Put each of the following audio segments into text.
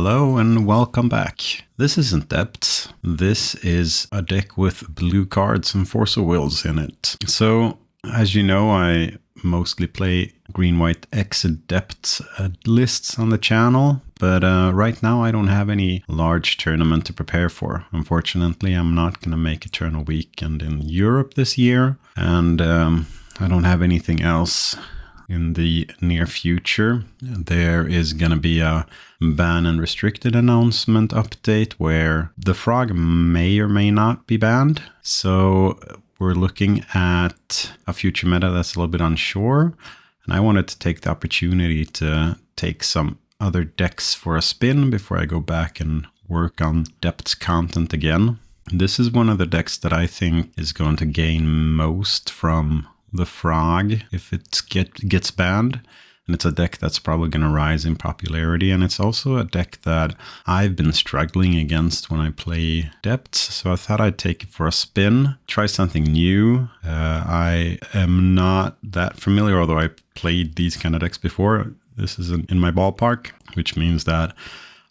Hello and welcome back. This isn't Depth. This is a deck with blue cards and Force of Wills in it. So, as you know, I mostly play GWx Depth lists on the channel, but right now I don't have any large tournament to prepare for. Unfortunately, I'm not going to make Eternal Weekend in Europe this year, and I don't have anything else in the near future. There is going to be a ban and restricted announcement update where the frog may or may not be banned. So we're looking at a future meta that's a little bit unsure. And I wanted to take the opportunity to take some other decks for a spin before I go back and work on Depth's content again. This is one of the decks that I think is going to gain most from the frog if it gets banned, and it's a deck that's probably going to rise in popularity, and it's also a deck that I've been struggling against when I play Depths, so I thought I'd take it for a spin, try something new. I am not that familiar, although I played these kind of decks before. This is in my ballpark, which means that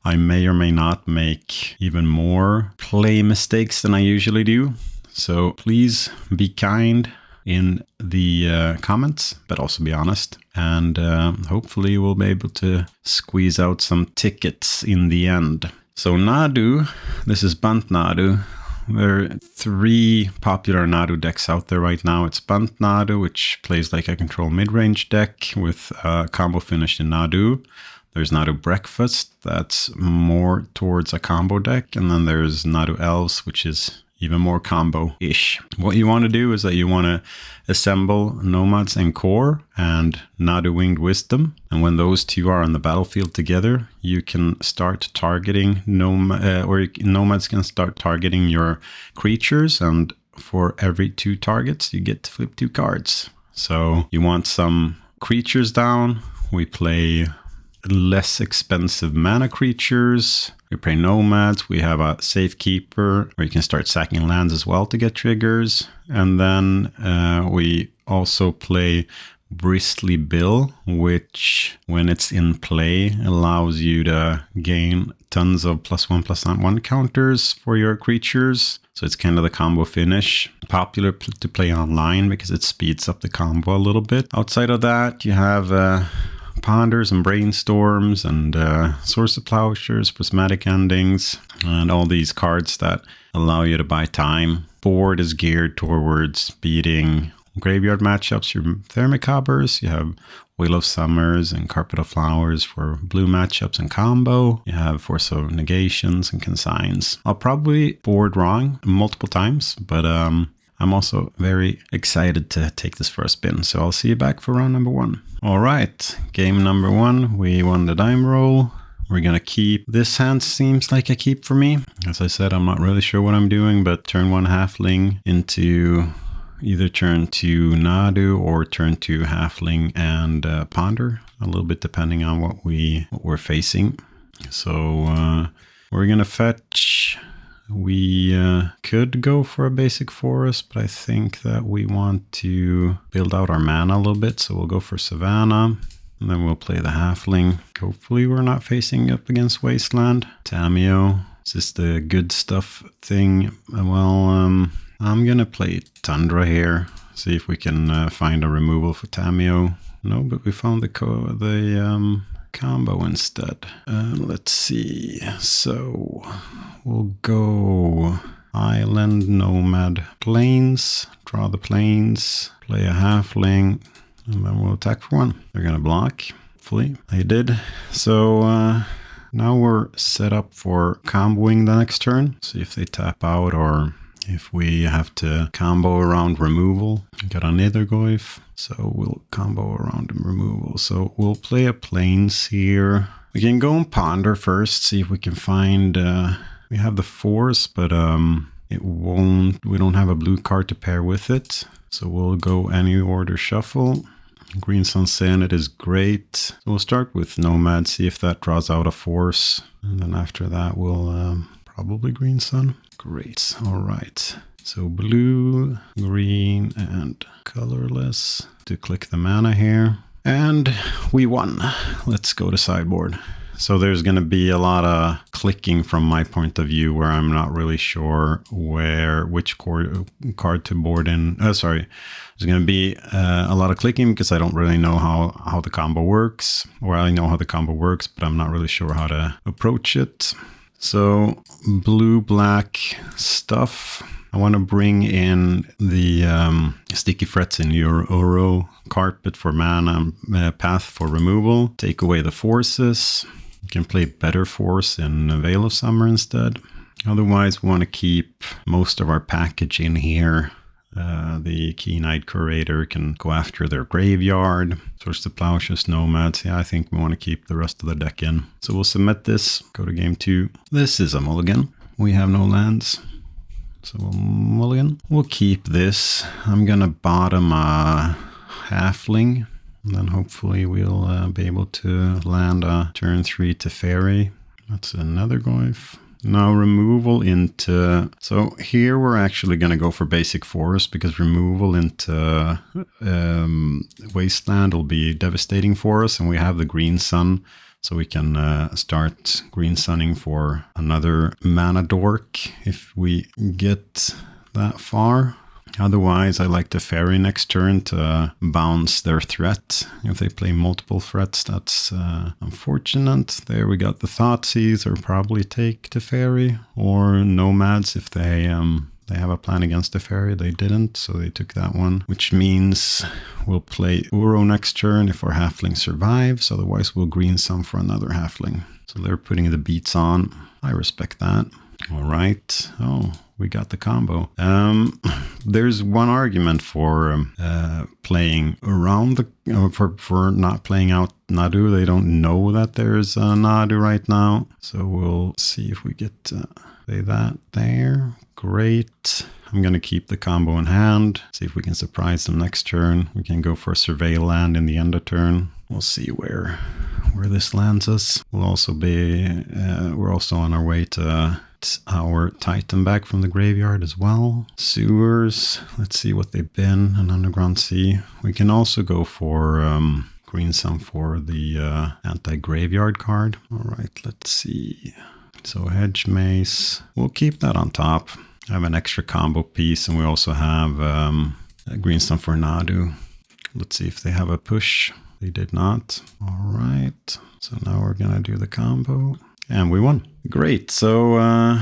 I may or may not make even more play mistakes than I usually do, so please be kind in the comments, but also be honest. And hopefully we'll be able to squeeze out some tickets in the end. So Nadu, this is Bant Nadu. There are 3 popular Nadu decks out there right now. It's Bant Nadu, which plays like a control mid-range deck with a combo finish in Nadu. There's Nadu Breakfast, that's more towards a combo deck. And then there's Nadu Elves, which is even more combo-ish. What you want to do is that you want to assemble Nomads and Core and Nadu Winged Wisdom. And when those 2 are on the battlefield together, you can start targeting Nomads can start targeting your creatures. And for every 2 targets, you get to flip 2 cards. So you want some creatures down. We play less expensive mana creatures. We play Nomads. We have a Safekeeper where you can start sacking lands as well to get triggers. And then we also play Bristly Bill, which when it's in play allows you to gain tons of +1/+1 counters for your creatures. So it's kind of the combo finish. Popular to play online because it speeds up the combo a little bit. Outside of that, you have Ponders and Brainstorms and Source of Plowshares, Prismatic Endings, and all these cards that allow you to buy time. Board is geared towards beating graveyard matchups, your Thermic Hoppers. You have Wheel of Summers and Carpet of Flowers for blue matchups and combo. You have Force of Negations and Consigns. I'll probably board wrong multiple times, but I'm also very excited to take this for a spin. So I'll see you back for round number 1. All right, game number 1, we won the dime roll. We're going to keep. This hand seems like a keep for me. As I said, I'm not really sure what I'm doing, but turn 1 halfling into either turn 2 Nadu or turn 2 halfling and ponder, a little bit depending on what we're facing. So we're going to fetch. We could go for a basic forest, but I think that we want to build out our mana a little bit. So we'll go for Savannah, and then we'll play the halfling. Hopefully we're not facing up against Wasteland. Tameo, is this the good stuff thing? Well, I'm going to play Tundra here. See if we can find a removal for Tameo. No, but we found the combo instead. Let's see. So we'll go Island, Nomad, Plains. Draw the Plains. Play a halfling. And then we'll attack for 1. They're going to block. Hopefully they did. So now we're set up for comboing the next turn. See if they tap out or if we have to combo around removal. Got a Nethergoyf, so we'll combo around removal. So we'll play a Plains here. We can go and ponder first, see if we can find. We have the Force, but it won't. We don't have a blue card to pair with it. So we'll go any order shuffle. Green Sun Senate is great. So we'll start with Nomad, see if that draws out a Force, and then after that we'll probably Green Sun. Great. All right. So blue, green, and colorless to click the mana here. And we won. Let's go to sideboard. So there's going to be a lot of clicking from my point of view where I'm not really sure which card to board in. Sorry. There's going to be a lot of clicking because I don't really know how the combo works. Or I know how the combo works, but I'm not really sure how to approach it. So blue-black stuff. I want to bring in the sticky frets in your Uro carpet for mana, path for removal. Take away the forces. You can play better force in Veil of Summer instead. Otherwise, we want to keep most of our package in here. The Keen-Eyed Curator can go after their graveyard. Source the Plowshares, Nomads. Yeah, I think we want to keep the rest of the deck in. So we'll submit this, go to game 2. This is a mulligan. We have no lands. So we'll mulligan. We'll keep this. I'm going to bottom a halfling. And then hopefully we'll be able to land a turn 3 Teferi. That's another Goyf. Now removal into... So here we're actually going to go for basic forest because removal into Wasteland will be devastating for us. And we have the green sun. So we can start green sunning for another mana dork if we get that far. Otherwise, I like the fairy next turn to bounce their threat. If they play multiple threats, that's unfortunate. There we got the Thoughtseize, or probably take the fairy, or Nomads if they have a plan against the fairy. They didn't, so they took that one, which means we'll play Uro next turn if our halfling survives. Otherwise, we'll green some for another halfling. So they're putting the beats on. I respect that. All right. Oh, we got the combo. There's one argument for playing around the for not playing out Nadu. They don't know that there's a Nadu right now. So we'll see if we get play that there. Great. I'm going to keep the combo in hand. See if we can surprise them next turn. We can go for a surveil land in the end of turn. We'll see where this lands us. We'll also be we're also on our way to our Titan back from the graveyard as well. Sewers. Let's see what they've been. An Underground Sea. We can also go for green sun for the anti-graveyard card. All right. Let's see. So Hedge Mace. We'll keep that on top. I have an extra combo piece, and we also have a green sun for Nadu. Let's see if they have a push. They did not. All right. So now we're going to do the combo. And we won. Great. So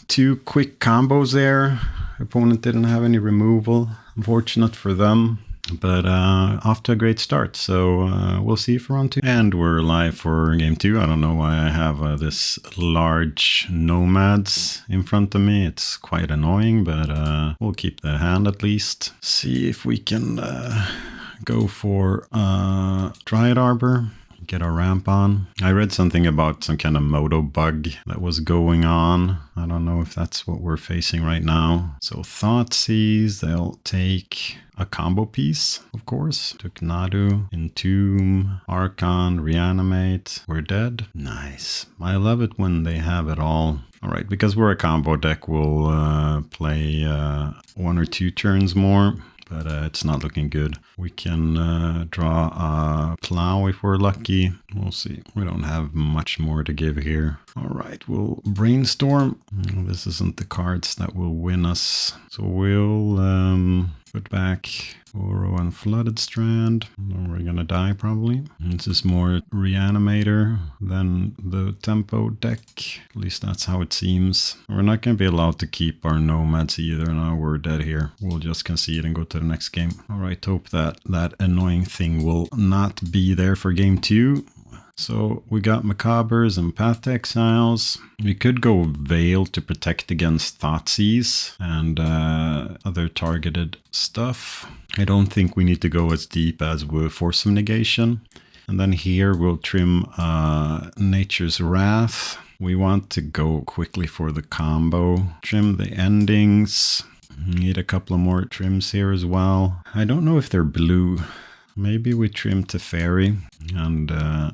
2 quick combos there. Opponent didn't have any removal. Unfortunate for them. But off to a great start. So we'll see for round 2. And we're live for game 2. I don't know why I have this large Nomads in front of me. It's quite annoying, but we'll keep the hand at least. See if we can go for Dryad Arbor. Get our ramp on. I read something about some kind of moto bug that was going on. I don't know if that's what we're facing right now. So Thoughtseize, they'll take a combo piece, of course. Took Nadu, Entomb, Archon, Reanimate. We're dead. Nice. I love it when they have it all. All right, because we're a combo deck, we'll play 1 or 2 turns more. But it's not looking good. We can draw a plow if we're lucky. We'll see. We don't have much more to give here. All right, we'll brainstorm. This isn't the cards that will win us. So we'll put back Uro and Flooded Strand. We're gonna die probably. This is more Reanimator than the Tempo deck. At least that's how it seems. We're not gonna be allowed to keep our Nomads either. Now we're dead here. We'll just concede and go to the next game. All right, hope that annoying thing will not be there for game 2. So we got Macabres and Path to Exiles. We could go Veil to protect against Thoughtseize and other targeted stuff. I don't think we need to go as deep as with Force of Negation. And then here we'll trim Nature's Wrath. We want to go quickly for the combo. Trim the endings. Need a couple of more trims here as well. I don't know if they're blue. Maybe we trim Teferi and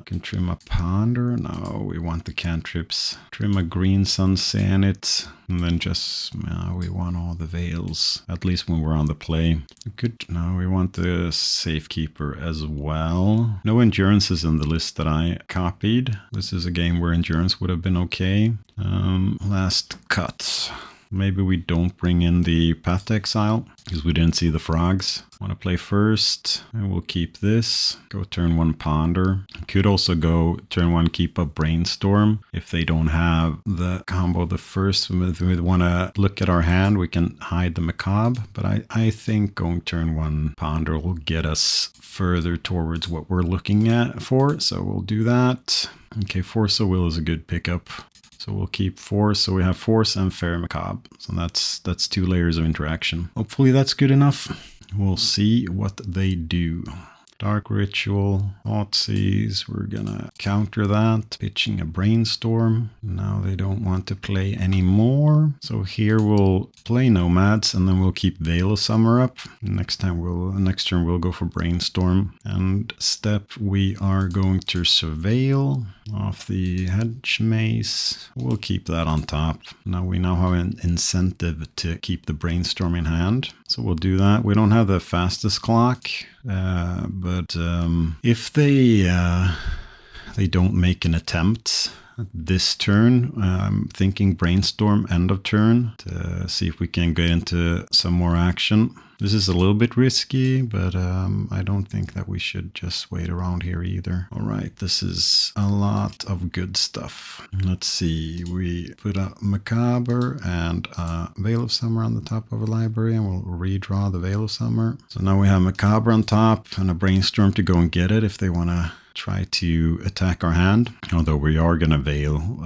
can trim a Ponder. No, we want the cantrips. Trim a Green Sun Sanit. And then just, we want all the Veils, at least when we're on the play. We want the Safekeeper as well. No Endurance is in the list that I copied. This is a game where Endurance would have been okay. Last cut. Maybe we don't bring in the Path to Exile because we didn't see the frogs. Want to play first, and we'll keep this. Go turn 1 Ponder. Could also go turn 1 keep up Brainstorm. If they don't have the combo the first, if we want to look at our hand, we can hide the Macabre. But I think going turn 1 Ponder will get us further towards what we're looking at for. So we'll do that. Okay, Force of Will is a good pickup. So we'll keep Force. So we have Force and Fairy Macabre. So that's 2 layers of interaction. Hopefully that's good enough. We'll see what they do. Dark Ritual, Thoughtseize, we're gonna counter that. Pitching a Brainstorm. Now they don't want to play anymore. So here we'll play Nomads and then we'll keep Veil of Summer up. Next turn we'll go for Brainstorm. And step we are going to Surveil off the Hedge Maze. We'll keep that on top. Now we now have an incentive to keep the Brainstorm in hand. So we'll do that. We don't have the fastest clock, but if they don't make an attempt this turn, I'm thinking Brainstorm end of turn to see if we can get into some more action. This is a little bit risky, but I don't think that we should just wait around here either. All right, this is a lot of good stuff. Let's see, we put a Macabre and a Veil of Summer on the top of a library, and we'll redraw the Veil of Summer. So now we have Macabre on top and a Brainstorm to go and get it if they want to try to attack our hand. Although we are going to Veil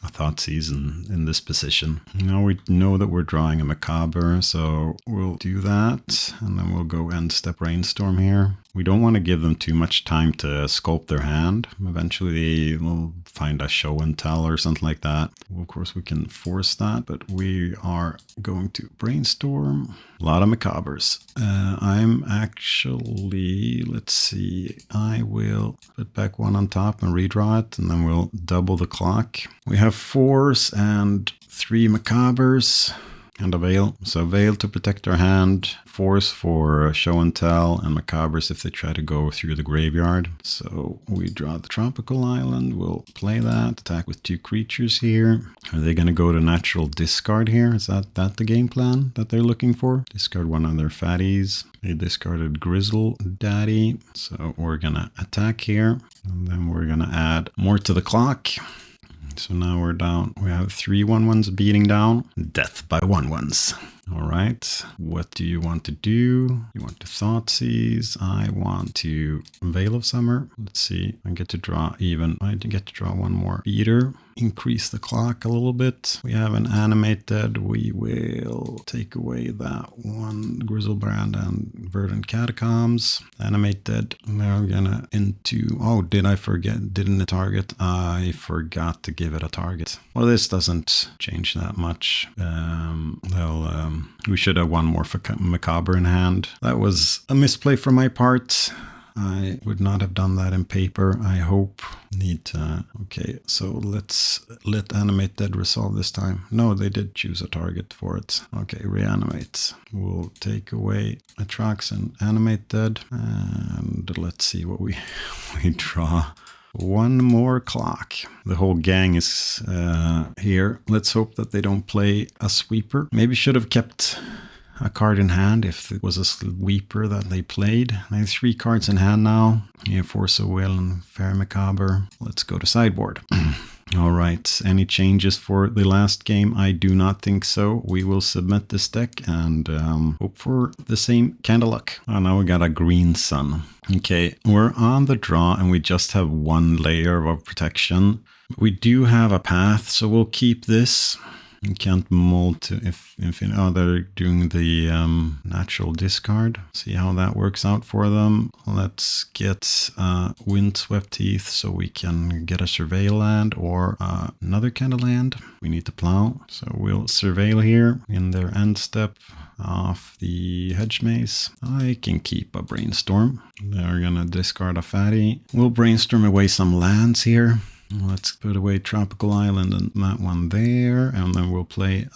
a Thoughtseize in this position. Now we know that we're drawing a Macabre, so we'll do that, and then we'll go end step Brainstorm here. We don't want to give them too much time to sculpt their hand. Eventually they will find a show and tell or something like that. Well, of course we can force that, but we are going to Brainstorm. A lot of Macabres. I'm actually, let's see, I will put back 1 on top and redraw it, and then we'll double the clock. We have Force and 3 Macabres. And a Veil. So Veil to protect our hand, Force for show and tell, and Macabres if they try to go through the graveyard. So we draw the Tropical Island, we'll play that, attack with 2 creatures here. Are they going to go to natural discard here? Is that the game plan that they're looking for? Discard 1 of their fatties. They discarded Grizzle Daddy, so we're going to attack here, and then we're going to add more to the clock. So now we're down. We have 3 1/1s beating down. Death by 1/1s. All right. What do you want to do? You want to Thoughtseize. I want to Veil of Summer. Let's see. I get to draw 1 more beater. Increase the clock a little bit. We have an Animated. We will take away that 1 Grizzlebrand and Verdant Catacombs. Animated. Now we're gonna into... Oh, did I forget? Didn't it target? I forgot to give it a target. Well, this doesn't change that much. We should have 1 more Macabre in hand. That was a misplay from my part. I would not have done that in paper, I hope. Okay, so let's let Animated resolve this time. No, they did choose a target for it. Okay, Reanimate. We'll take away Atrax and Animated. And let's see what we draw. 1 more clock. The whole gang is here. Let's hope that they don't play a sweeper. Maybe should have kept a card in hand if it was a sweeper that they played. I have 3 cards in hand now. You have Force of Will and Fair Macabre. Let's go to sideboard. All right, any changes for the last game? I do not think so. We will submit this deck and hope for the same kind of luck. Oh, now we got a Green Sun. Okay, we're on the draw and we just have 1 layer of protection. We do have a path, so we'll keep this. You can't mold to infinite. Oh, they're doing the natural discard. See how that works out for them. Let's get Windswept Teeth so we can get a Surveil land or another kind of land. We need to plow. So we'll Surveil here in their end step. off the Hedge Maze. I can keep a Brainstorm. They're gonna discard a Fatty. We'll Brainstorm away some lands here. Let's put away Tropical Island and that one there. And then we'll play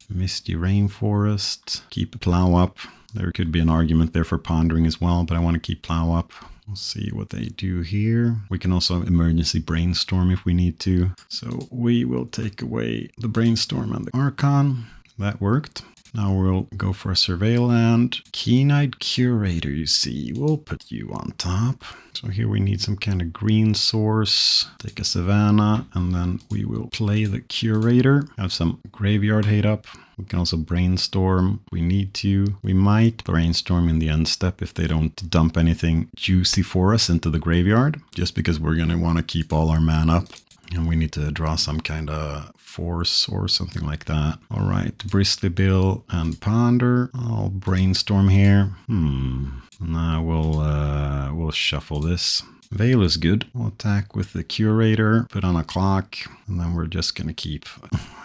Misty Rainforest. Keep Plow up. There could be an argument there for Pondering as well, but I want to keep Plow up. We'll see what they do here. We can also emergency Brainstorm if we need to. So we will take away the Brainstorm and the Archon. That worked. Now we'll go for a Surveil land. Keen-Eyed Curator, you see. We'll put you on top. So here we need some kind of green source. Take a Savannah, and then we will play the Curator. Have some Graveyard Hate up. We can also Brainstorm if we need to. We might Brainstorm in the end step if they don't dump anything juicy for us into the graveyard. Just because we're going to want to keep all our mana up. And we need to draw some kind of force or something like that. All right, Bristly Bill and Ponder. I'll Brainstorm here. Now we'll shuffle this. Veil is good. We'll attack with the Curator, put on a clock, and then we're just going to keep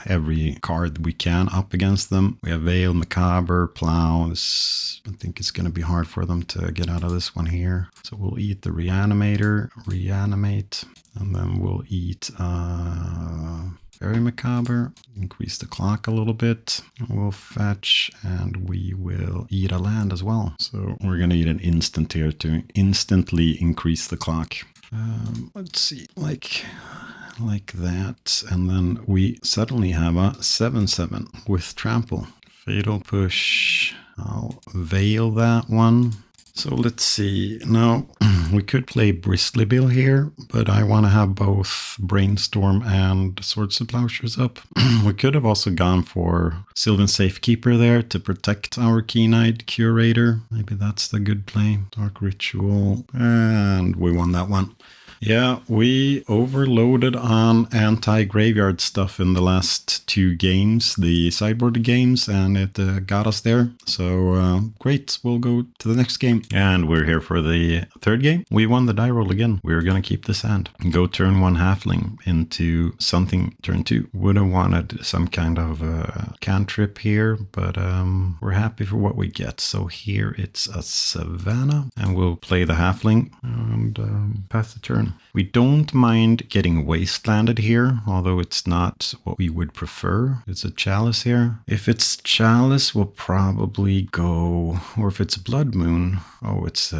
every card we can up against them. We have Veil, Macabre, Plow. I think it's going to be hard for them to get out of this one here. So we'll eat the Reanimator, Reanimate, and then we'll eat Very Macabre, increase the clock a little bit. We'll fetch and we will eat a land as well. So we're going to eat an instant here to instantly increase the clock. Let's see, like that. And then we suddenly have a 7/7 with Trample. Fatal Push. I'll Veil that one. So let's see. Now, we could play Bristly Bill here, but I want to have both Brainstorm and Swords to Plowshares up. We could have also gone for Sylvan Safekeeper there to protect our Keen-Eyed Curator. Maybe that's the good play. Dark Ritual. And we won that one. Yeah, we overloaded on anti-graveyard stuff in the last 2 games, the sideboard games, and it got us there. So great, we'll go to the next game. And we're here for the 3rd game. We won the die roll again. We're going to keep this hand. Go turn 1 halfling into something turn 2. Would have wanted some kind of cantrip here, but we're happy for what we get. So here it's a Savannah, and we'll play the halfling and pass the turn. We don't mind getting wastelanded here, although it's not what we would prefer. It's a Chalice here. If it's Chalice, we'll probably go, or if it's Blood Moon, oh, it's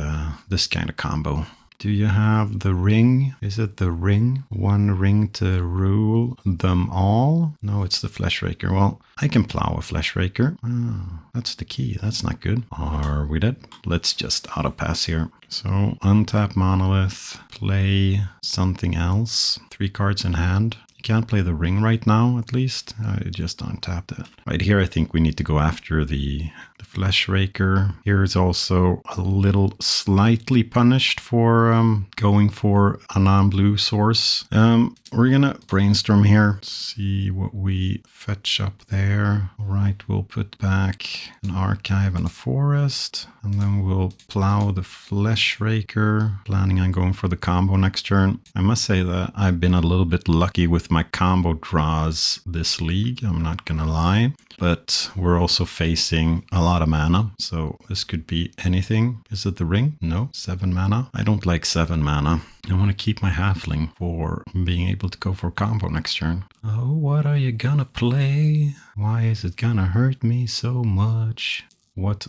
this kind of combo. Do you have the ring? Is it the ring? 1 ring to rule them all? No, it's the Fleshraker. Well, I can plow a Fleshraker. Oh, that's the key. That's not good. Are we dead? Let's just auto pass here. So untap Monolith, play something else. 3 cards in hand. Can't play the ring right now, at least. I just untapped it. Right here, I think we need to go after the Fleshraker. Here is also a little slightly punished for going for a non-blue source. We're gonna Brainstorm here, see what we fetch up there. All right, we'll put back an Archive and a Forest, and then we'll plow the Fleshraker, planning on going for the combo next turn. I must say that I've been a little bit lucky with my combo draws this league, I'm not gonna lie. But we're also facing a lot of mana, so this could be anything. Is it the ring? No, 7 mana. I don't like 7 mana. I want to keep my halfling for being able to go for combo next turn. Oh, what are you gonna play? Why is it gonna hurt me so much? What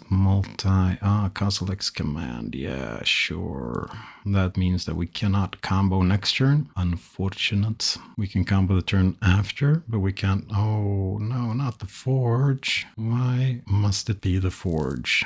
Cosalex command, yeah, sure. That means that we cannot combo next turn. Unfortunate. We can combo the turn after, but we can't, oh no, not the Forge. Why must it be the Forge?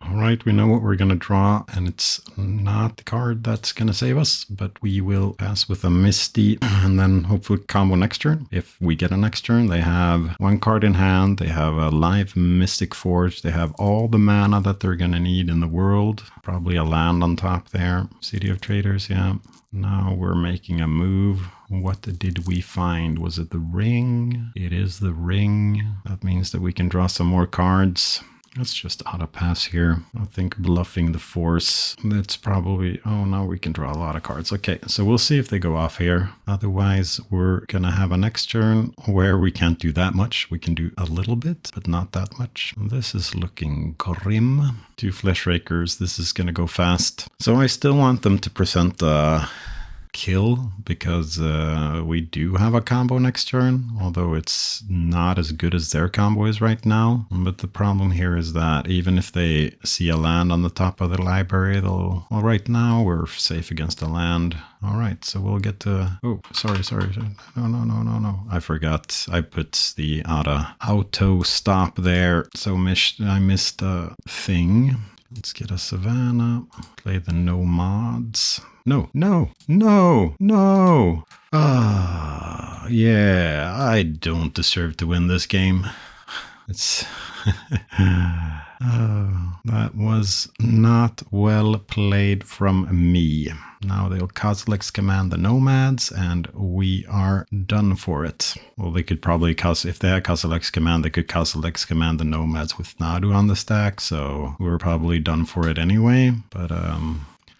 All right, we know what we're going to draw, and it's not the card that's going to save us, but we will pass with a Misty and then hopefully combo next turn. If we get a next turn, they have 1 card in hand, they have a live Mystic Forge, they have all the mana that they're going to need in the world, probably a land on top there. City of Traders, yeah. Now we're making a move. What did we find? Was it the ring? It is the ring. That means that we can draw some more cards. Let's just auto pass here. I think bluffing the force, that's probably, oh, now we can draw a lot of cards. Okay, so we'll see if they go off here. Otherwise, we're gonna have a next turn where we can't do that much. We can do a little bit, but not that much. This is looking grim. 2 Flesh Rakers, this is gonna go fast. So I still want them to present a kill because we do have a combo next turn, although it's not as good as their combo is right now. But the problem here is that even if they see a land on the top of the library, they'll, well, right now we're safe against a land. All right, so we'll get to, oh, sorry. No. I forgot. I put the auto stop there. So I missed a thing. Let's get a Savannah, play the Nomads. No. Yeah, I don't deserve to win this game. It's... that was not well played from me. Now they'll Kozilek's command the Nomads, and we are done for it. Well, they could probably, if they had Kozilek's command, they could Kozilek's command the Nomads with Nadu on the stack, so we're probably done for it anyway. But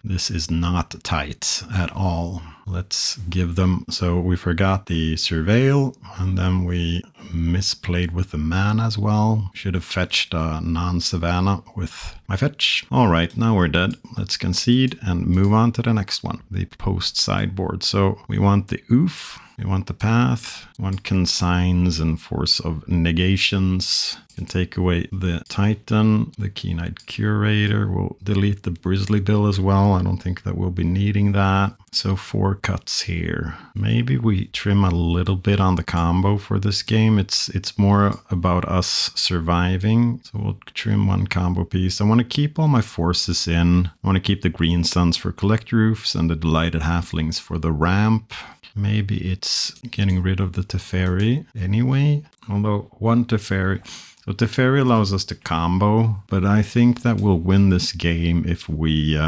this is not tight at all. Let's give them, so we forgot the Surveil, and then we misplayed with the man as well. Should have fetched a non-Savannah with my fetch. All right, now we're dead. Let's concede and move on to the next one, the post sideboard. So we want the Oof, we want the path, we want consigns and force of negations. Can take away the Titan, the Keen-Eyed Curator. We'll delete the Brizzly Bill as well. I don't think that we'll be needing that. So 4 cuts here. Maybe we trim a little bit on the combo for this game. It's more about us surviving. So we'll trim 1 combo piece. I want to keep all my forces in. I want to keep the Green Suns for Collect Roofs and the Delighted Halflings for the ramp. Maybe it's getting rid of the Teferi anyway. Although 1 Teferi... So Teferi allows us to combo, but I think that we'll win this game if we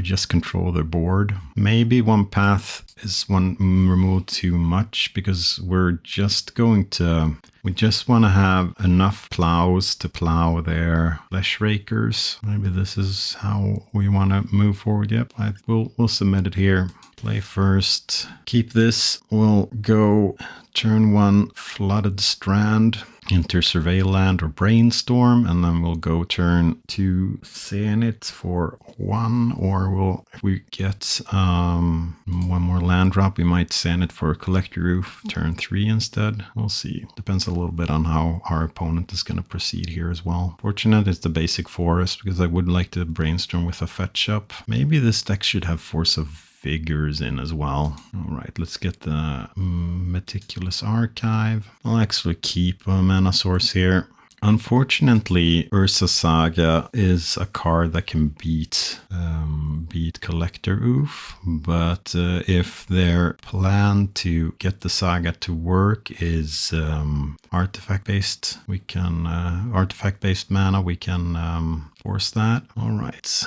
just control their board. Maybe 1 path is 1 removed too much because we're just going to... We just want to have enough plows to plow their Flesh Rakers. Maybe this is how we want to move forward. Yep, we'll submit it here. Play first. Keep this. We'll go turn 1 Flooded Strand into Surveil Land or Brainstorm, and then we'll go turn 2 Zenith for 1, or if we get 1 more land drop, we might Zenith for a Collector Roof turn 3 instead. We'll see. Depends a little bit on how our opponent is going to proceed here as well. Fortunate is the basic forest, because I would like to Brainstorm with a fetch up. Maybe this deck should have Force of Figures in as well. All right, let's get the Meticulous Archive. I'll actually keep a mana source here. Unfortunately, Ursa Saga is a card that can beat Collector Oof, but if their plan to get the Saga to work is artifact-based, we can artifact-based mana, we can force that. All right,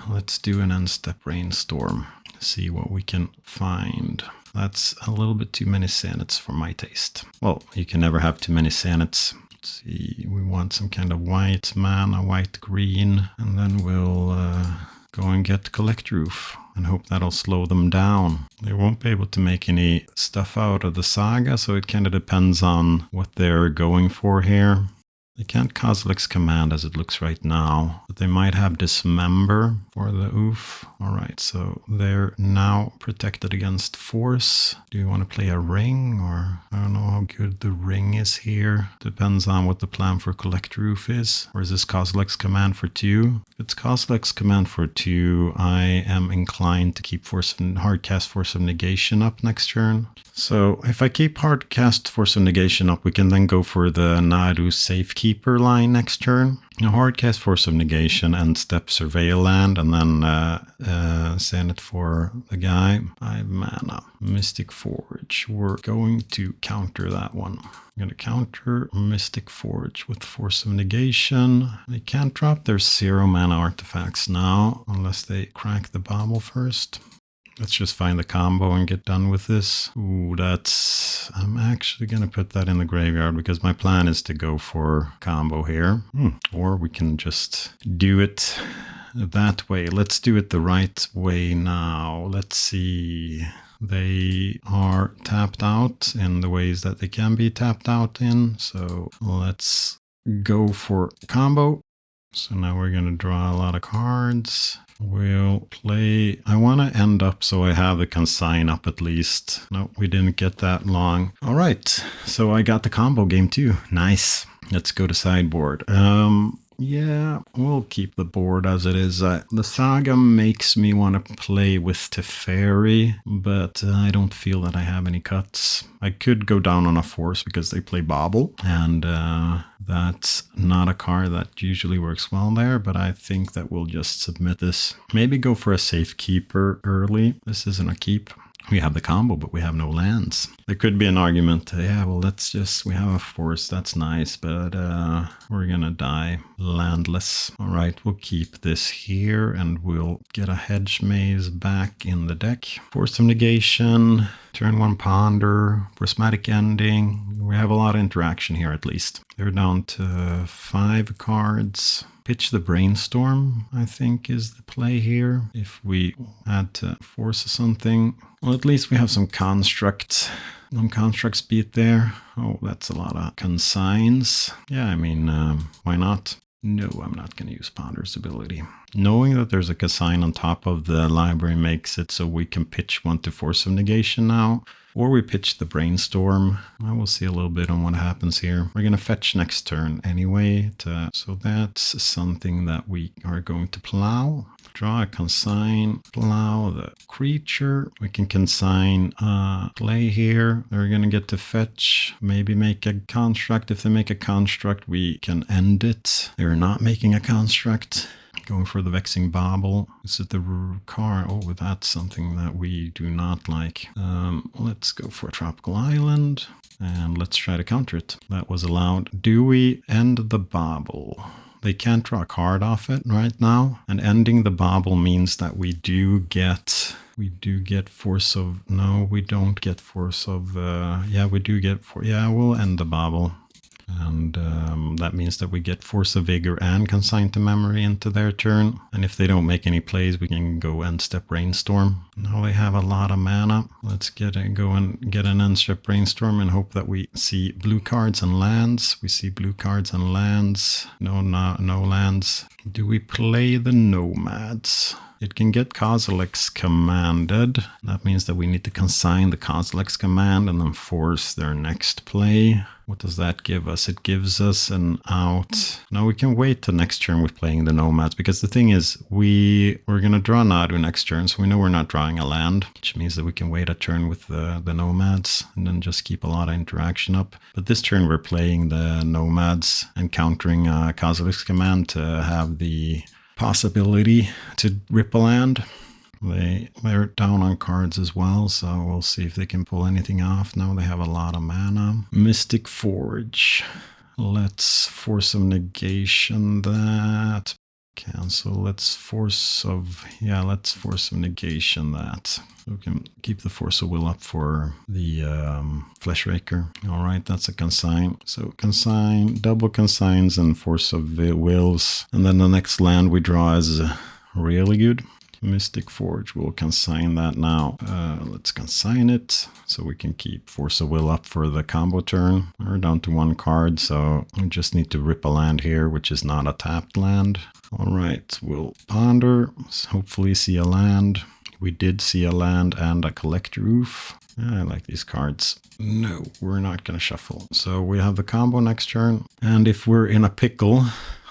let's do an end-step Brainstorm. See what we can find. That's a little bit too many Sanits for my taste. Well, you can never have too many Sanits. Let's see, we want some kind of white mana, white-green, and then we'll go and get Collect Roof and hope that'll slow them down. They won't be able to make any stuff out of the Saga, so it kind of depends on what they're going for here. They can't Kozilek's command as it looks right now, but they might have Dismember for the Oof. All right, so they're now protected against Force. Do you want to play a Ring, or I don't know how good the Ring is here. Depends on what the plan for Collect Roof is. Or is this Kozilek's command for 2? If it's Kozilek's command for 2, I am inclined to keep Hardcast Force of Negation up next turn. So if I keep Hardcast Force of Negation up, we can then go for the Nadu Safekeeper line next turn. Now Hardcast Force of Negation and step Surveil Land, and then send it for the guy. 5 mana. Mystic Forge. We're going to counter that one. I'm going to counter Mystic Forge with Force of Negation. They can't drop their 0 mana artifacts now, unless they crack the Bauble first. Let's just find the combo and get done with this. Ooh, I'm actually going to put that in the graveyard because my plan is to go for combo here. Or we can just do it that way. Let's do it the right way now. Let's see. They are tapped out in the ways that they can be tapped out in. So let's go for combo. So now we're going to draw a lot of cards. We'll play. I want to end up so I have the consign up at least. No, we didn't get that long. All right. So I got the combo game too. Nice. Let's go to sideboard. Yeah, we'll keep the board as it is. The Saga makes me want to play with Teferi, but I don't feel that I have any cuts. I could go down on a Force because they play Bobble, and that's not a card that usually works well there, but I think that we'll just submit this. Maybe go for a Safekeeper early. This isn't a keep. We have the combo, but we have no lands. There could be an argument, yeah, well, we have a Force, that's nice, but we're gonna die landless. All right, we'll keep this here, and we'll get a Hedge Maze back in the deck. Force of Negation, turn 1 Ponder, Prismatic Ending. We have a lot of interaction here, at least. They're down to 5 cards. Pitch the Brainstorm, I think, is the play here. If we had to force something, well, at least we have some construct. Constructs beat there. Oh, that's a lot of consigns. Yeah, I mean, why not? No, I'm not going to use Ponder's ability. Knowing that there's a consign on top of the library makes it so we can pitch 1 to Force of Negation now. Or we pitch the Brainstorm. I will see a little bit on what happens here. We're going to fetch next turn anyway. So that's something that we are going to plow. Draw a consign, plow the creature. We can consign play here. They're going to get to fetch, maybe make a construct. If they make a construct, we can end it. They're not making a construct. Going for the Vexing Bobble. Is it the car? Oh, that's something that we do not like. Let's go for a Tropical Island. And let's try to counter it. That was allowed. Do we end the Bobble? They can't draw a card off it right now. And ending the Bobble means that we do get Force of... No, we don't get Force of... yeah, we do get... Yeah, we'll end the Bobble. And that means that we get Force of Vigor and Consign to Memory into their turn. And if they don't make any plays, we can go End Step Brainstorm. Now they have a lot of mana. Let's go and get an End Step Brainstorm and hope that we see blue cards and lands. We see blue cards and lands. No lands. Do we play the Nomads? It can get Kozilek's commanded. That means that we need to consign the Kozilek's command and then force their next play. What does that give us? It gives us an out. Now we can wait till next turn with playing the Nomads, because the thing is, we're going to draw Nadu next turn, so we know we're not drawing a land, which means that we can wait a turn with the Nomads and then just keep a lot of interaction up. But this turn we're playing the Nomads and countering Kozilek's command to have the possibility to rip a land. They're down on cards as well, so we'll see if they can pull anything off. Now they have a lot of mana. Mystic Forge. Let's Force of Negation that. Cancel. Let's Force of Negation that. We can keep the Force of Will up for the Fleshraker. All right, that's a consign. So consign, double consigns and Force of Wills. And then the next land we draw is really good. Mystic Forge, we'll consign that now. Let's consign it so we can keep Force of Will up for the combo turn. We're down to 1 card, so we just need to rip a land here, which is not a tapped land. All right, we'll ponder, hopefully see a land. We did see a land and a Collector Roof. I like these cards. No, we're not going to shuffle. So we have the combo next turn. And if we're in a pickle,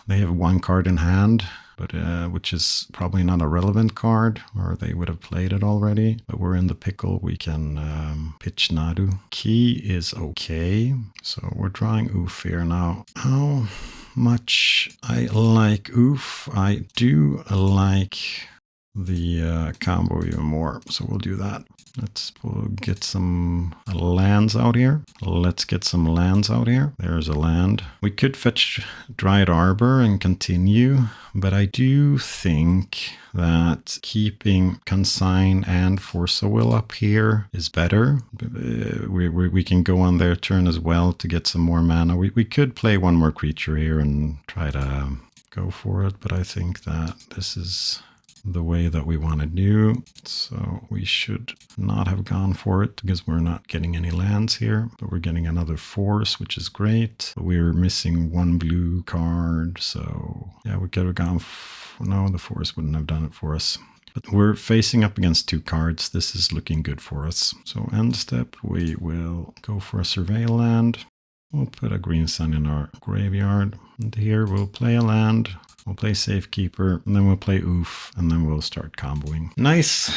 they have 1 card in hand, but which is probably not a relevant card, or they would have played it already. But we're in the pickle. We can pitch Nadu. Key is okay. So we're drawing Oof here now. How much I like Oof? I do like the combo even more. So we'll do that. We'll get some lands out here. Let's get some lands out here. There's a land. We could fetch Dried Arbor and continue, but I do think that keeping Consign and Force of Will up here is better. We can go on their turn as well to get some more mana. We could play one more creature here and try to go for it, but I think that this is the way that we want to do. So we should not have gone for it because we're not getting any lands here, but we're getting another force, which is great. But we're missing one blue card. So yeah, we could have gone. No, the force wouldn't have done it for us. But we're facing up against 2 cards. This is looking good for us. So end step, we will go for a Surveil land. We'll put a green sun in our graveyard. And here we'll play a land. We'll play Safekeeper, and then we'll play Oof, and then we'll start comboing. Nice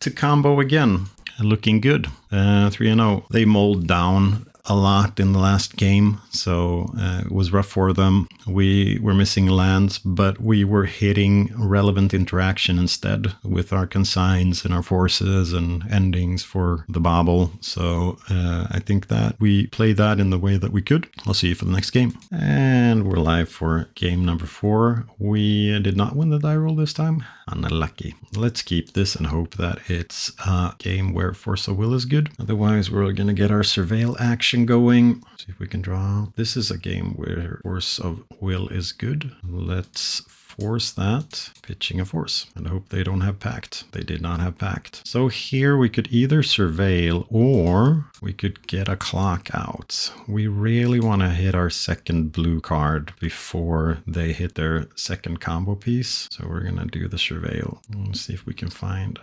to combo again. Looking good. 3-0. They mold down a lot in the last game, so it was rough for them. We were missing lands, but we were hitting relevant interaction instead with our consigns and our forces and endings for the bobble. So I think that we played that in the way that we could. I'll see you for the next game. And we're live for game number 4. We did not win the die roll this time. Unlucky. Let's keep this and hope that it's a game where Force of Will is good. Otherwise, we're going to get our Surveil action going. See if we can draw. This is a game where Force of Will is good. Let's force that, pitching a force, and hope they don't have Pact. They did not have Pact. So here we could either Surveil or we could get a clock out. We really want to hit our second blue card before they hit their second combo piece. So we're going to do the Surveil. Let's see if we can find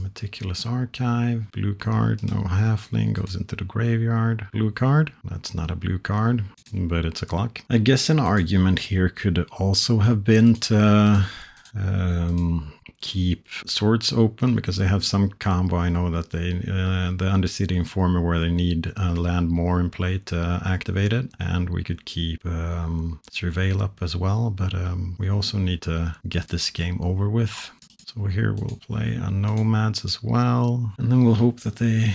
Meticulous Archive. Blue card, no halfling, goes into the graveyard. Blue card, that's not a blue card, but it's a clock. I guess an argument here could also have been to keep Swords open because they have some combo. I know that they the Undercity Informer where they need land more in play to activate it, and we could keep Surveil up as well, but we also need to get this game over with. So here we'll play a Nomads as well, and then we'll hope that the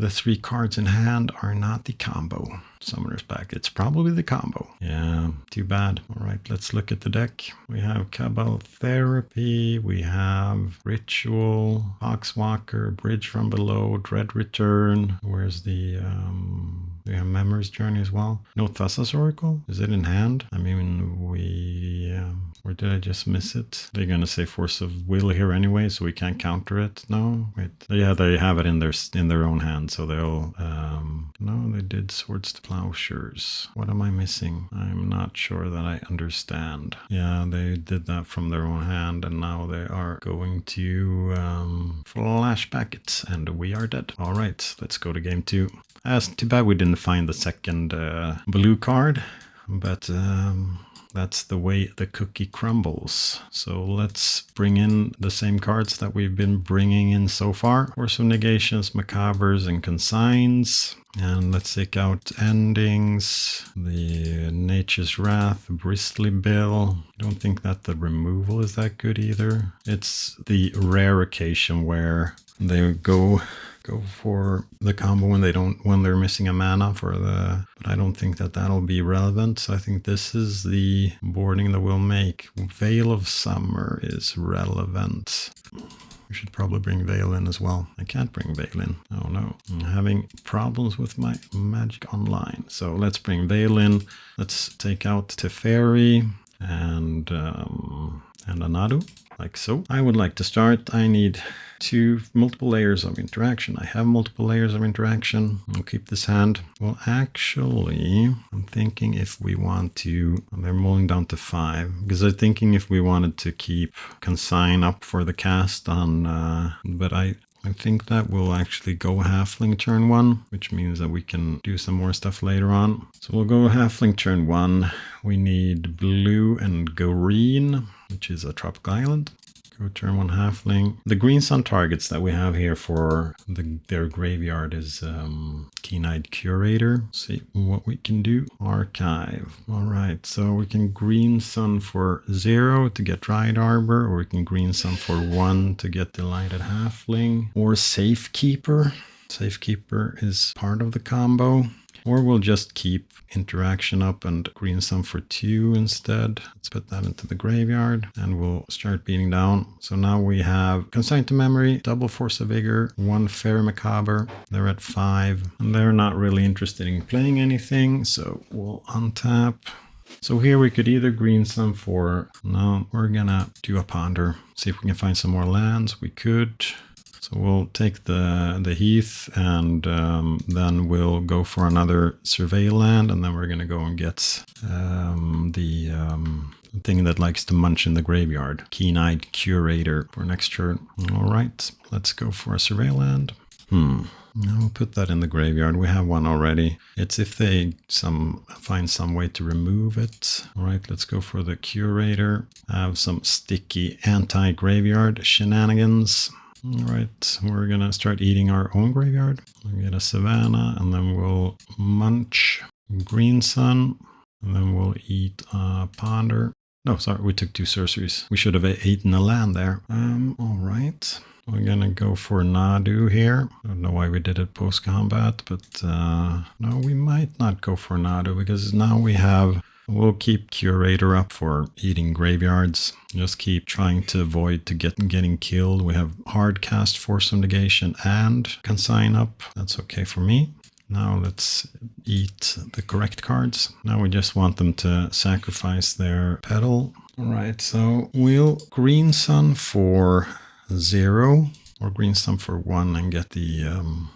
3 cards in hand are not the combo. Summoner's Pact. It's probably the combo. Yeah, too bad. All right, let's look at the deck. We have Cabal Therapy. We have Ritual, Foxwalker, Bridge from Below, Dread Return. Where's the... we have Memory's Journey as well. No Thassa's Oracle? Is it in hand? I mean, we... or did I just miss it? They're going to say Force of Will here anyway, so we can't counter it. No? Wait. Yeah, they have it in their own hand, so they'll... no, they did Swords to Plowshares. What am I missing? I'm not sure that I understand. Yeah, they did that from their own hand, and now they are going to flashback it, and we are dead. All right, let's go to game 2. It's too bad we didn't find the second blue card, but that's the way the cookie crumbles. So let's bring in the same cards that we've been bringing in so far. Force of Negations, Macabres, and Consigns. And let's take out Endings, the Nature's Wrath, Bristly Bill. I don't think that the removal is that good either. It's the rare occasion where they go for the combo when they're missing a mana for the, but I don't think that that'll be relevant. So I think this is the boarding that we'll make. Veil of Summer is relevant. We should probably bring Veil in as well. I can't bring Veil in. Oh no. I'm having problems with my Magic Online. So let's bring Veil in. Let's take out Teferi and Nadu, like so. I would like to start. I need multiple layers of interaction. I have multiple layers of interaction. I'll keep this hand. Well, actually, I'm thinking if we want to, they're mulling down to 5, because I'm thinking if we wanted to keep Consign up for the cast on, but I think that we'll actually go Halfling turn 1, which means that we can do some more stuff later on. So we'll go Halfling turn 1. We need blue and green, which is a tropical island. Go turn 1 halfling. The green sun targets that we have here for their graveyard is Keen-Eyed Curator. See what we can do. Archive. All right, so we can green sun for 0 to get Dried Arbor, or we can green sun for 1 to get Delighted Halfling, or Safekeeper. Safekeeper is part of the combo. Or we'll just keep interaction up and green sun for 2 instead. Let's put that into the graveyard and we'll start beating down. So now we have Consigned to Memory, double Force of Vigor, 1 Fairy Macabre. They're at 5 and they're not really interested in playing anything. So we'll untap. So here we could either green sun for, no, we're gonna do a ponder. See if we can find some more lands. We could. So we'll take the heath and then we'll go for another survey land, and then we're going to go and get the thing that likes to munch in the graveyard. Keen-Eyed Curator for next turn. All right, let's go for a survey land. We'll put that in the graveyard. We have one already. It's if they find some way to remove it. All right, let's go for the Curator. Have some sticky anti-graveyard shenanigans. All right, we're gonna start eating our own graveyard. We'll get a Savannah, and then we'll munch green sun, and then we'll eat a ponder. No, sorry, we took 2 sorceries. We should have eaten a land there. All right, we're gonna go for Nadu here. I don't know why we did it post combat, but no, we might not go for Nadu because now we have. We'll keep Curator up for eating graveyards. Just keep trying to avoid getting killed. We have hard cast, Force of Negation, and Consign up. That's okay for me. Now let's eat the correct cards. Now we just want them to sacrifice their petal. All right, so we'll green sun for 0. Or green sun for 1 and get the,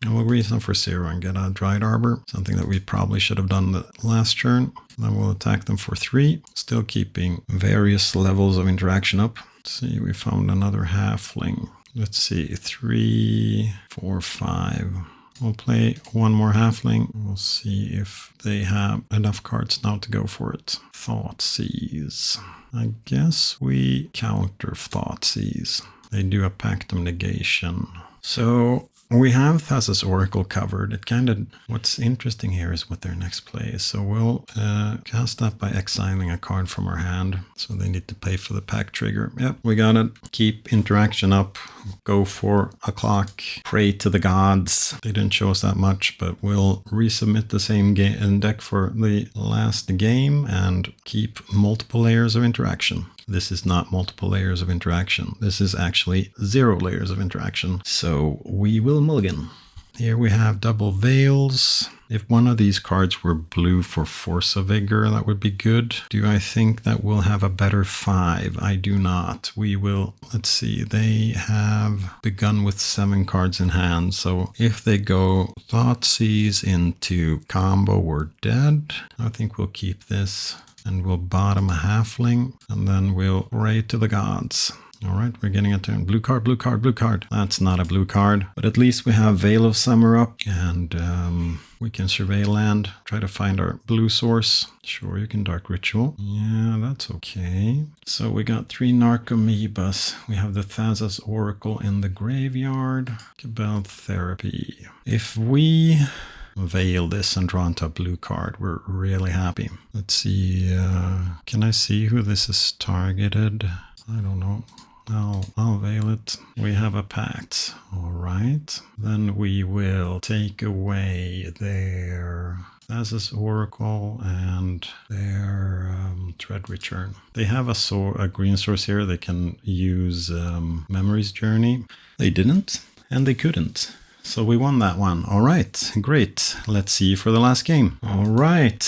we'll green sun for 0 and get a Dried Arbor. Something that we probably should have done the last turn. Then we'll attack them for 3. Still keeping various levels of interaction up. Let's see, we found another halfling. Let's see, 3, 4, 5. We'll play 1 more halfling. We'll see if they have enough cards now to go for it. Thoughtseize. I guess we counter Thoughtseize. They do a Pact of Negation. So we have Thassa's Oracle covered. It kind of, what's interesting here is what their next play is. So we'll cast that by exiling a card from our hand. So they need to pay for the pack trigger. Yep, we got it. Keep interaction up. Go for a clock. Pray to the gods. They didn't show us that much, but we'll resubmit the same deck for the last game and keep multiple layers of interaction. This is not multiple layers of interaction. This is actually 0 layers of interaction. So we will mulligan. Here we have double Veils. If one of these cards were blue for Force of Vigor, that would be good. Do I think that we'll have a better 5? I do not. We will, let's see, they have begun with 7 cards in hand. So if they go Thoughtseize into combo, we're dead. I think we'll keep this. And we'll bottom a halfling, and then we'll pray to the gods. All right, we're getting a turn. Blue card, blue card, blue card. That's not a blue card, but at least we have Veil of Summer up, and we can survey land, try to find our blue source. Sure, you can Dark Ritual. Yeah, that's okay. So we got 3 Narcomoebas. We have the Thassa's Oracle in the graveyard. Cabal Therapy. If we veil this and draw into a blue card, we're really happy. Let's see, can I see who this is targeted? I don't know. I'll veil it. We have a pact. All right. Then we will take away their Thassa's Oracle and their Dread Return. They have a green source here. They can use Memory's Journey. They didn't, and they couldn't. So we won that one. All right, great. Let's see you for the last game. All right,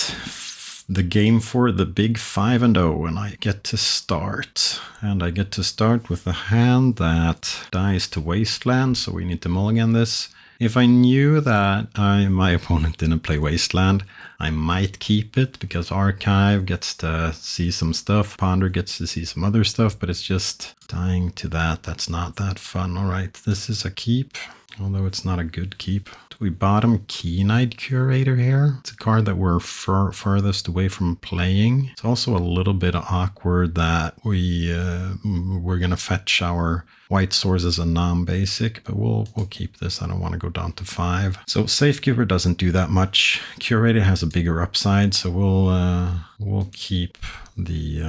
the game for the big 5-0, and I get to start. And I get to start with a hand that dies to Wasteland, so we need to mulligan this. If I knew that my opponent didn't play Wasteland, I might keep it because Archive gets to see some stuff, Ponder gets to see some other stuff, but it's just dying to that. That's not that fun. All right, this is a keep, although it's not a good keep. We bottom Keen-Eyed Curator here. It's a card that we're farthest away from playing. It's also a little bit awkward that we're gonna fetch our white swords as a non-basic, but we'll keep this. I don't want to go down to 5. So Safekeeper doesn't do that much. Curator has a bigger upside, so we'll keep the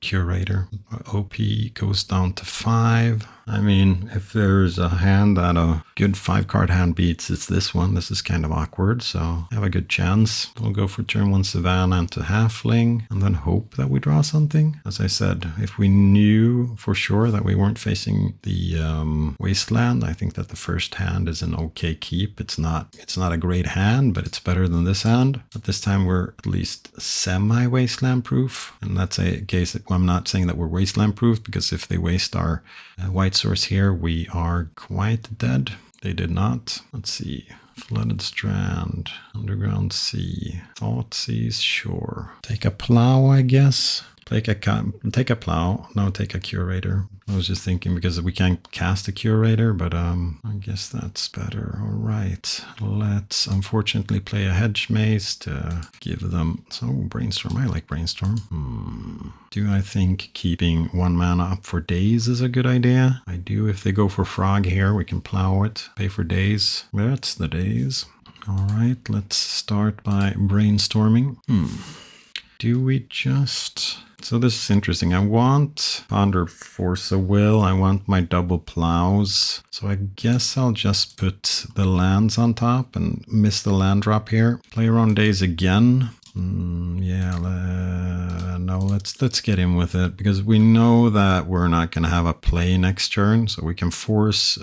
Curator. OP goes down to 5. I mean, if there's a hand that a good 5-card hand beats, it's this one. This is kind of awkward, so I have a good chance. We'll go for turn 1 Savannah into Halfling, and then hope that we draw something. As I said, if we knew for sure that we weren't facing the Wasteland, I think that the first hand is an okay keep. It's not a great hand, but it's better than this hand. But this time we're at least semi-Wasteland proof, and that's a case that I'm not saying that we're Wasteland proof, because if they waste our white source here, we are quite dead. They did not. Let's see. Flooded Strand, Underground Sea, Thought Seas, sure. Take a plow, I guess. Take a plow. No, take a Curator. I was just thinking because we can't cast a Curator, but I guess that's better. All right. Let's unfortunately play a Hedge Maze to give them... So, Brainstorm. I like Brainstorm. Do I think keeping 1 mana up for days is a good idea? I do. If they go for Frog here, we can plow it. Pay for days. That's the days. All right. Let's start by brainstorming. Do we just... So this is interesting. I want Ponder Force of Will. I want my double plows. So I guess I'll just put the lands on top and miss the land drop here. Play around days again. No, let's get in with it, because we know that we're not going to have a play next turn, so we can force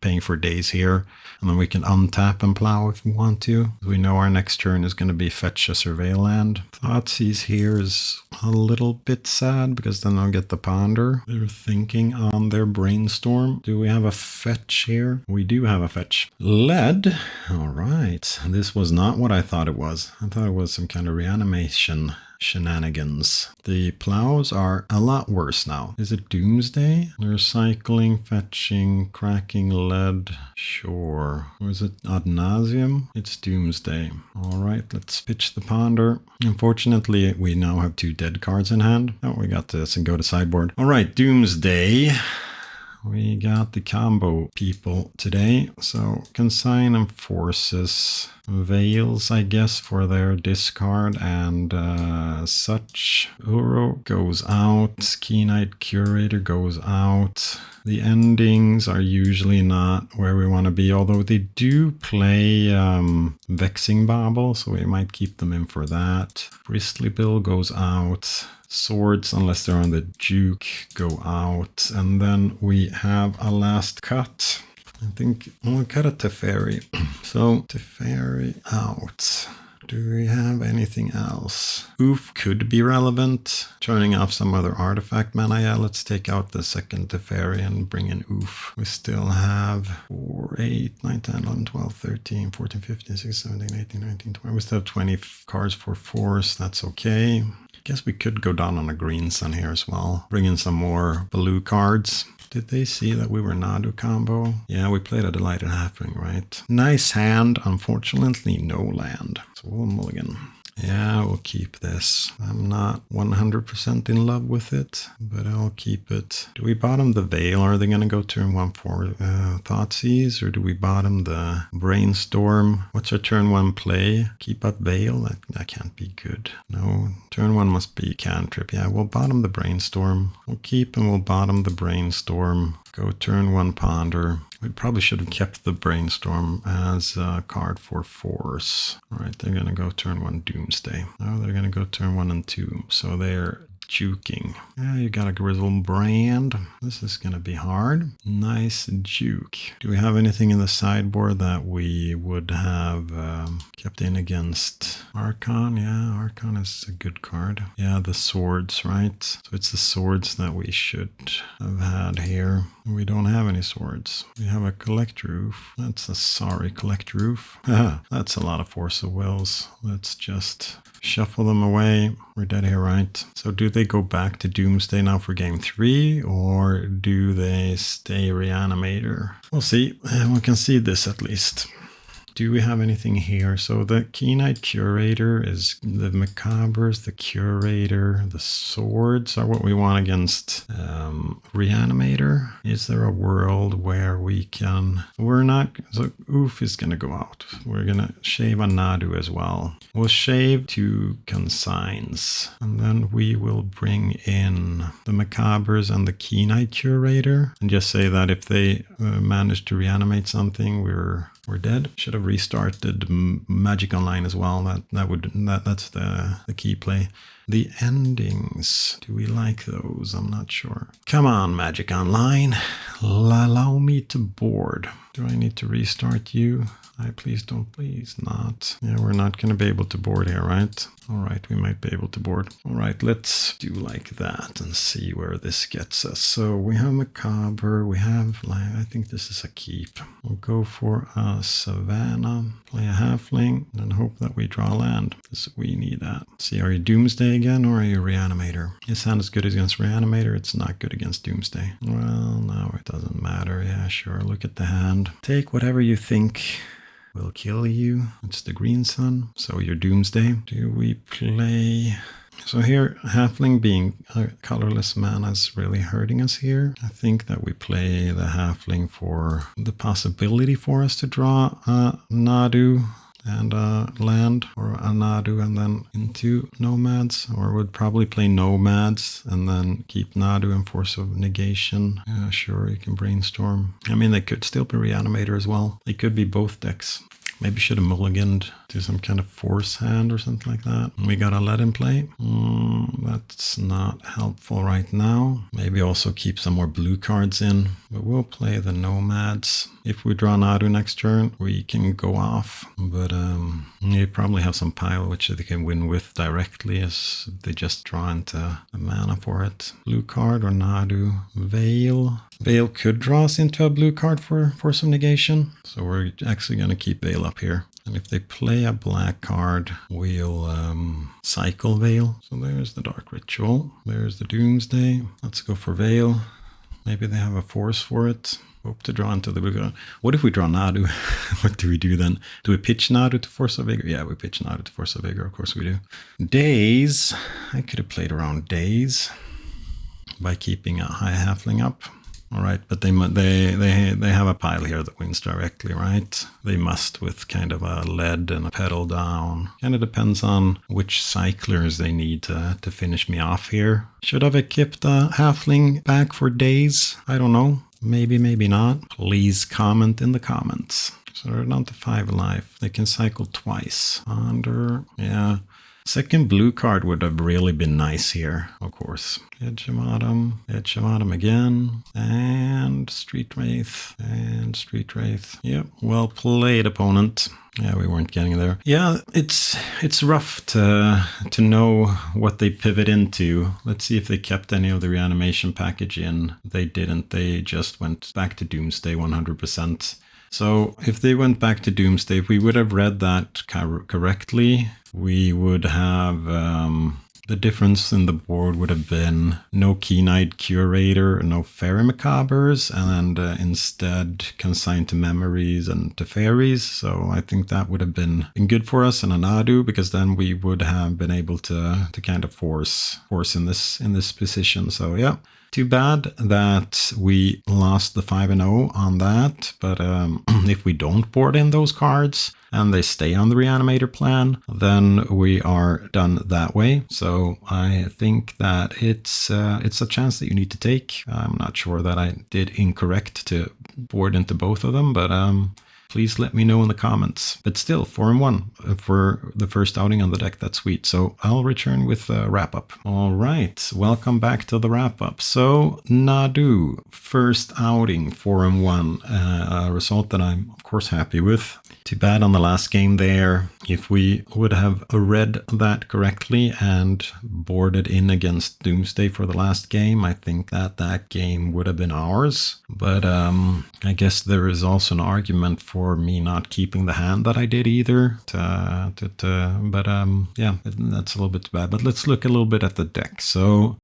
paying for days here, and then we can untap and plow if we want to. We know our next turn is going to be fetch a Surveil land. Thoughtseize here is a little bit sad, because then I'll get the Ponder. They're thinking on their Brainstorm. Do we have a fetch here? We do have a fetch. Lead. All right. This was not what I thought it was. I thought it was some kind of reanimation shenanigans. The plows are a lot worse now. Is it Doomsday? They're cycling, fetching, cracking, lead. Sure. Or is it ad nauseam? It's Doomsday. All right, let's pitch the Ponder. Unfortunately, we now have 2 dead cards in hand. Oh, we got this and go to sideboard. All right, Doomsday. We got the combo people today, so Consign and Forces, Veils, I guess, for their discard, and such. Uro goes out, Keen-Eyed Curator goes out. The endings are usually not where we want to be, although they do play Vexing Bauble, so we might keep them in for that. Bristly Bill goes out. Swords, unless they're on the Duke, go out. And then we have a last cut. I think we'll cut a Teferi. So Teferi out. Do we have anything else? Oof could be relevant. Turning off some other artifact mana. Yeah, let's take out the second Teferi and bring in Oof. We still have 4, 8, 9, 10, 11, 12, 13, 14, 15, 16, 17, 18, 19, 20. We still have 20 cards for Force. That's okay. Guess we could go down on a green sun here as well. Bring in some more blue cards. Did they see that we were Nadu combo? Yeah, we played a Delighted Halfling, right? Nice hand. Unfortunately, no land. So we'll mulligan. Yeah, we'll keep this. I'm not 100% in love with it, but I'll keep it. Do we bottom the Veil? Are they going to go turn 1 for Thoughtseize? Or do we bottom the Brainstorm? What's our turn 1 play? Keep up Veil? That can't be good. No, turn 1 must be Cantrip. Yeah, we'll bottom the Brainstorm. We'll keep and we'll bottom the Brainstorm. Go turn 1 Ponder. We probably should have kept the Brainstorm as a card for Force. All right, they're going to go turn 1 Doomsday. Oh, they're going to go turn 1 and 2. So they're juking. Yeah, you got a Grizzle Brand. This is going to be hard. Nice juke. Do we have anything in the sideboard that we would have kept in against Archon? Yeah, Archon is a good card. Yeah, the swords, right? So it's the swords that we should have had here. We don't have any swords. We have a collect roof. That's a sorry collect roof. That's a lot of force of wills. Let's just shuffle them away. We're dead here, right? So do they go back to Doomsday now for game 3, or do they stay Reanimator? We'll see. We can see this at least. Do we have anything here? So the Keen-Eyed Curator is the Macabres, the Curator, the swords are what we want against Reanimator. Is there a world where we can... We're not... So Oof is going to go out. We're going to shave on Nadu as well. We'll shave 2 Consigns. And then we will bring in the Macabres and the Keen-Eyed Curator. And just say that if they manage to reanimate something, we're dead. Should have restarted Magic Online as well. That's the key play. The endings, do we like those? I'm not sure. Come on, Magic Online. Allow me to board. Do I need to restart you? Please don't, please not. Yeah, we're not going to be able to board here, right? All right, we might be able to board. All right, let's do like that and see where this gets us. So we have Macabre, we have, I think this is a keep. We'll go for a Savannah, play a Halfling, and hope that we draw land, because we need that. See, are you Doomsday again, or are you Reanimator? His hand is good against Reanimator, it's not good against Doomsday. Well, no, it doesn't matter. Yeah, sure, look at the hand. Take whatever you think will kill you. It's the green sun. So your Doomsday. Do we play... So here, Halfling being a colorless mana is really hurting us here. I think that we play the Halfling for the possibility for us to draw a Nadu and a land, or a Nadu and then into Nomads, or would probably play Nomads and then keep Nadu and Force of Negation. Yeah, sure, you can brainstorm. I mean, they could still be Reanimator as well. They could be both decks. Maybe should have mulliganed to some kind of force hand or something like that. We got a let in play. That's not helpful right now. Maybe also keep some more blue cards in. But we'll play the Nomads. If we draw Nadu next turn, we can go off. But you probably have some pile which they can win with directly as they just draw into the mana for it. Blue card or Nadu. Veil. Veil could draw us into a blue card for Force of Negation. So we're actually going to keep Veil up here. And if they play a black card, we'll cycle Veil. So there's the Dark Ritual. There's the Doomsday. Let's go for Veil. Maybe they have a force for it. Hope to draw into the blue card. What if we draw Nadu? What do we do then? Do we pitch Nadu to Force of Vigor? Yeah, we pitch Nadu to Force of Vigor. Of course we do. Days. I could have played around Days by keeping a high Halfling up. All right, but they have a pile here that wins directly, right? They must with kind of a lead and a pedal down. Kind of depends on which cyclers they need to finish me off here. Should have equipped a Halfling back for Days? I don't know. Maybe, maybe not. Please comment in the comments. So they're down to 5 life. They can cycle twice. Yeah. Second blue card would have really been nice here, of course. Edge of Autumn again, and Street Wraith, and Street Wraith. Yep, well played, opponent. Yeah, we weren't getting there. Yeah, it's rough to know what they pivot into. Let's see if they kept any of the reanimation package in. They didn't. They just went back to Doomsday 100%. So if they went back to Doomsday, if we would have read that correctly, we would have the difference in the board would have been no Keen-Eyed Curator, no Fairy Macabres, and instead consigned to Memories and to Fairies. So I think that would have been good for us in a Nadu, because then we would have been able to kind of force in this position. So yeah. Too bad that we lost the 5-0 on that, but if we don't board in those cards and they stay on the Reanimator plan, then we are done that way. So I think that it's a chance that you need to take. I'm not sure that I did incorrect to board into both of them, but please let me know in the comments. But still, 4-1 for the first outing on the deck. That's sweet. So I'll return with a wrap-up. All right, welcome back to the wrap-up. So Nadu, first outing, 4-1. A result that I'm, of course, happy with. Too bad on the last game there. If we would have read that correctly and boarded in against Doomsday for the last game, I think that that game would have been ours. But I guess there is also an argument for me not keeping the hand that I did either. Yeah, that's a little bit too bad. But let's look a little bit at the deck. So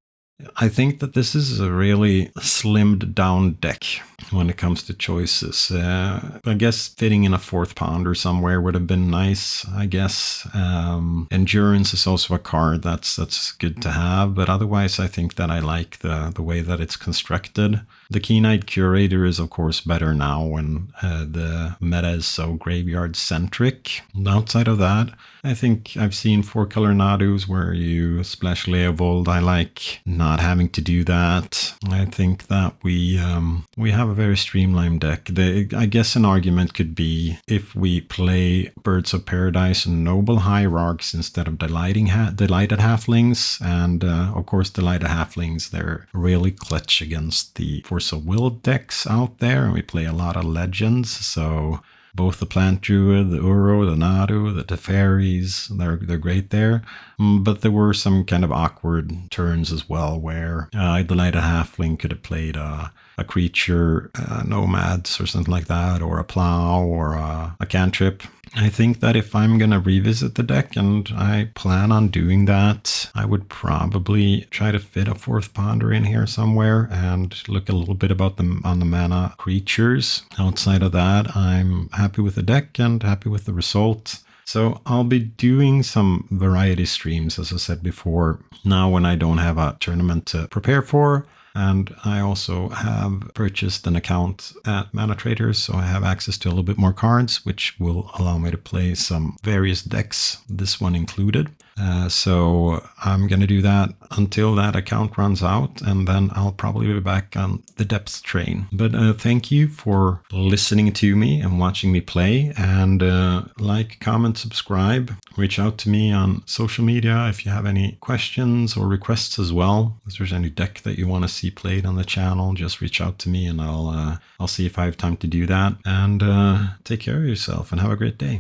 I think that this is a really slimmed down deck when it comes to choices. I guess fitting in a 4th pounder somewhere would have been nice, I guess. Endurance is also a card that's good to have, but otherwise I think that I like the way that it's constructed. The Keen-Eyed Curator is of course better now when the meta is so graveyard-centric. Outside of that, I think I've seen 4-color Nadus where you splash Leovold. I like not having to do that. I think that we have a very streamlined deck. I guess an argument could be if we play Birds of Paradise and Noble Hierarchs instead of Delighted Halflings, and of course Delighted Halflings, they're really clutch against the Force of Will decks out there, and we play a lot of Legends, so both the Plant Druid, the Uro, the Nadu, the Teferis, they're great there. But there were some kind of awkward turns as well where Delighted Halfling could have played a creature, Nomads or something like that, or a Plow or a Cantrip. I think that if I'm going to revisit the deck, and I plan on doing that, I would probably try to fit a 4th ponder in here somewhere and look a little bit about on the mana creatures. Outside of that, I'm happy with the deck and happy with the result. So I'll be doing some variety streams, as I said before, now when I don't have a tournament to prepare for. And I also have purchased an account at Mana Traders, so I have access to a little bit more cards, which will allow me to play some various decks, this one included. So I'm going to do that until that account runs out, and then I'll probably be back on the depth train. But thank you for listening to me and watching me play, and like, comment, subscribe. Reach out to me on social media if you have any questions or requests as well. If there's any deck that you want to see played on the channel, just reach out to me and I'll see if I have time to do that. And take care of yourself and have a great day.